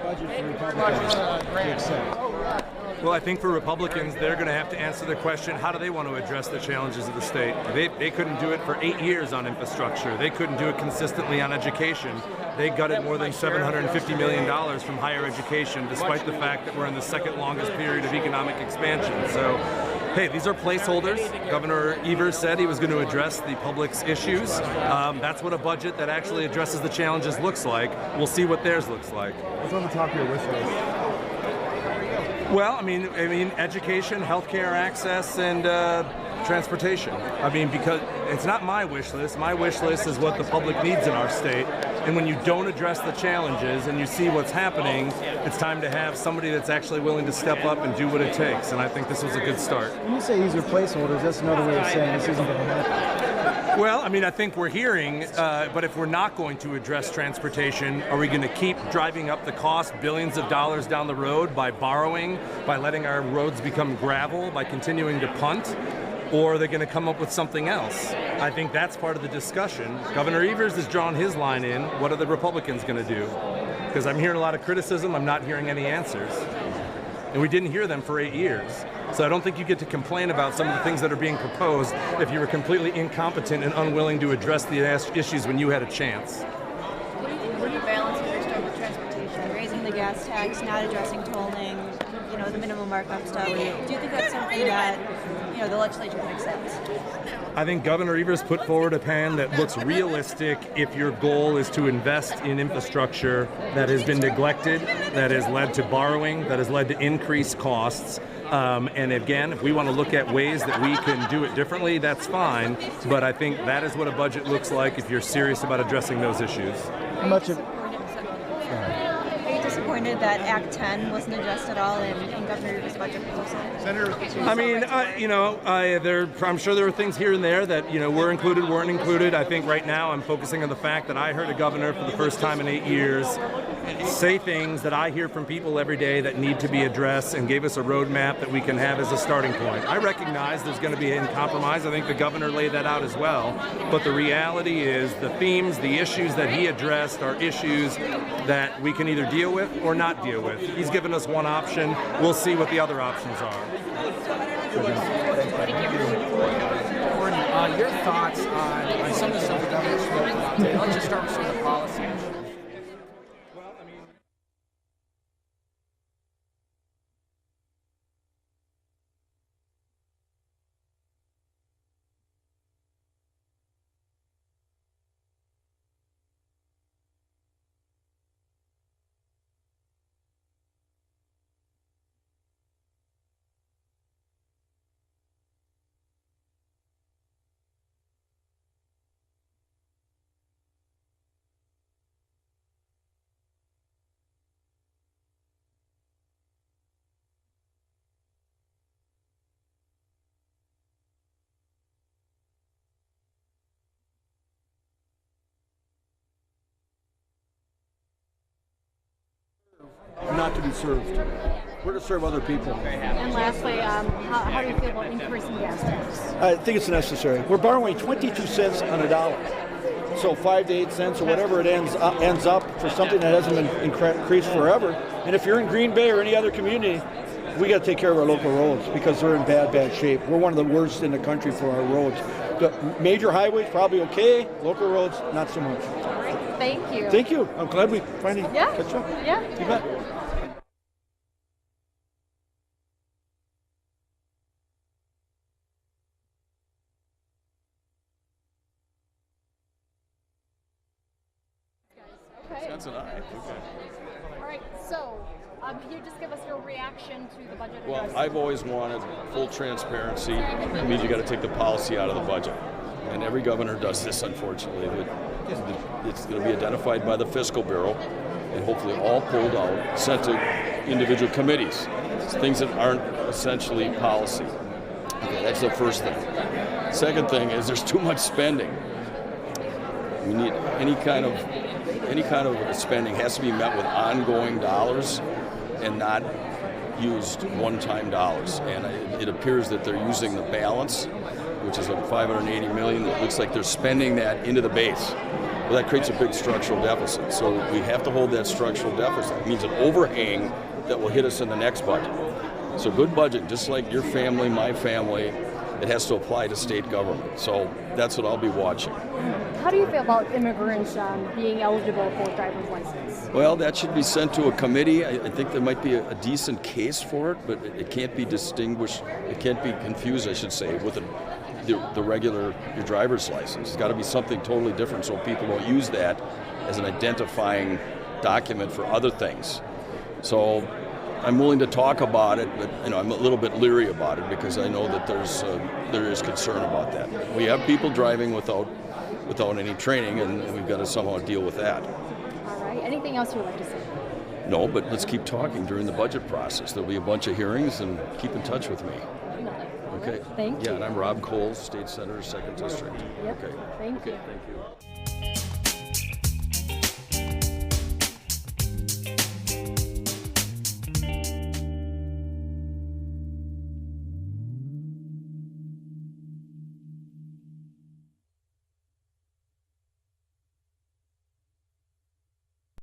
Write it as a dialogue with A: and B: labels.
A: budget for Republicans to accept?
B: Well, I think for Republicans, they're going to have to answer the question, how do they want to address the challenges of the state? They couldn't do it for 8 years on infrastructure. They couldn't do it consistently on education. They gutted more than $750 million from higher education, despite the fact that we're in the second longest period of economic expansion. So, hey, these are placeholders. Governor Evers said he was going to address the public's issues. That's what a budget that actually addresses the challenges looks like. We'll see what theirs looks like.
A: What's on the top of your wish list?
B: Well, I mean, education, healthcare access, and transportation. I mean, because it's not my wish list. My wish list is what the public needs in our state. And when you don't address the challenges and you see what's happening, it's time to have somebody that's actually willing to step up and do what it takes. And I think this was a good start.
A: When you say these are placeholders, that's another way of saying this isn't going to happen.
B: Well, I mean, I think we're hearing, but if we're not going to address transportation, are we going to keep driving up the cost billions of dollars down the road by borrowing, by letting our roads become gravel, by continuing to punt? Or are they going to come up with something else? I think that's part of the discussion. Governor Evers has drawn his line in. What are the Republicans going to do? Because I'm hearing a lot of criticism. I'm not hearing any answers. And we didn't hear them for 8 years. So I don't think you get to complain about some of the things that are being proposed if you were completely incompetent and unwilling to address the issues when you had a chance.
C: What do you balance your stuff with transportation? Raising the gas tax, not addressing tolling, the minimum markup stuff. Do you think that's something that, the legislature can accept?
B: I think Governor Evers put forward a plan that looks realistic if your goal is to invest in infrastructure that has been neglected, that has led to borrowing, that has led to increased costs. And again, if we want to look at ways that we can do it differently, that's fine. But I think that is what a budget looks like if you're serious about addressing those issues.
A: How much of
C: Are you disappointed that Act 10 wasn't addressed at all in Governor Evers' budget proposal?
B: I mean, I'm sure there were things here and there that, were included, weren't included. I think right now I'm focusing on the fact that I heard a governor for the first time in 8 years say things that I hear from people every day that need to be addressed and gave us a roadmap that we can have as a starting point. I recognize there's going to be a compromise. I think the governor laid that out as well. But the reality is the themes, the issues that he addressed are issues that we can either deal with or not deal with. He's given us one option. We'll see what the other options are.
D: Gordon, your thoughts on some of the stuff the governor spoke about today? Let's just start with some of the policy issues.
E: Not to be served. We're to serve other people.
C: And lastly, how do you feel about increasing gas tax?
E: I think it's necessary. We're borrowing 22 cents on a dollar. So 5 to 8 cents or whatever it ends up for something that hasn't been increased forever. And if you're in Green Bay or any other community, we got to take care of our local roads because they're in bad shape. We're one of the worst in the country for our roads. The major highways probably okay. Local roads, not so much.
C: Thank you.
E: Thank you. I'm glad we finally catch up.
C: Yeah.
E: You bet.
F: WisconsinEye. Okay.
G: All right, so can you just give us your reaction to the budget?
F: Well, I've always wanted full transparency. It means you got to take the policy out of the budget. And every governor does this, unfortunately. It's going to be identified by the Fiscal Bureau and hopefully all pulled out, sent to individual committees. It's things that aren't essentially policy. Okay, that's the first thing. Second thing is there's too much spending. We need any kind of spending has to be met with ongoing dollars and not used one-time dollars. And it appears that they're using the balance, which is $580 million. It looks like they're spending that into the base. Well, that creates a big structural deficit. So we have to hold that structural deficit. It means an overhang that will hit us in the next budget. So good budget, just like your family, my family, it has to apply to state government. So that's what I'll be watching.
G: How do you feel about immigrants being eligible for a driver's license?
F: Well, that should be sent to a committee. I think there might be a decent case for it, but it can't be distinguished, it can't be confused, I should say, with the regular your driver's license. It's got to be something totally different so people don't use that as an identifying document for other things. So I'm willing to talk about it, but I'm a little bit leery about it because I know that there is concern about that. We have people driving without any training, and we've got to somehow deal with that.
G: All right. Anything else you would like to say?
F: No, but let's keep talking during the budget process. There'll be a bunch of hearings, and keep in touch with me. Okay.
G: Thank you.
F: Yeah, and I'm Rob Coles, State Senator, 2nd District.
G: Yep.
F: Okay.
G: Thank you.
F: Thank you.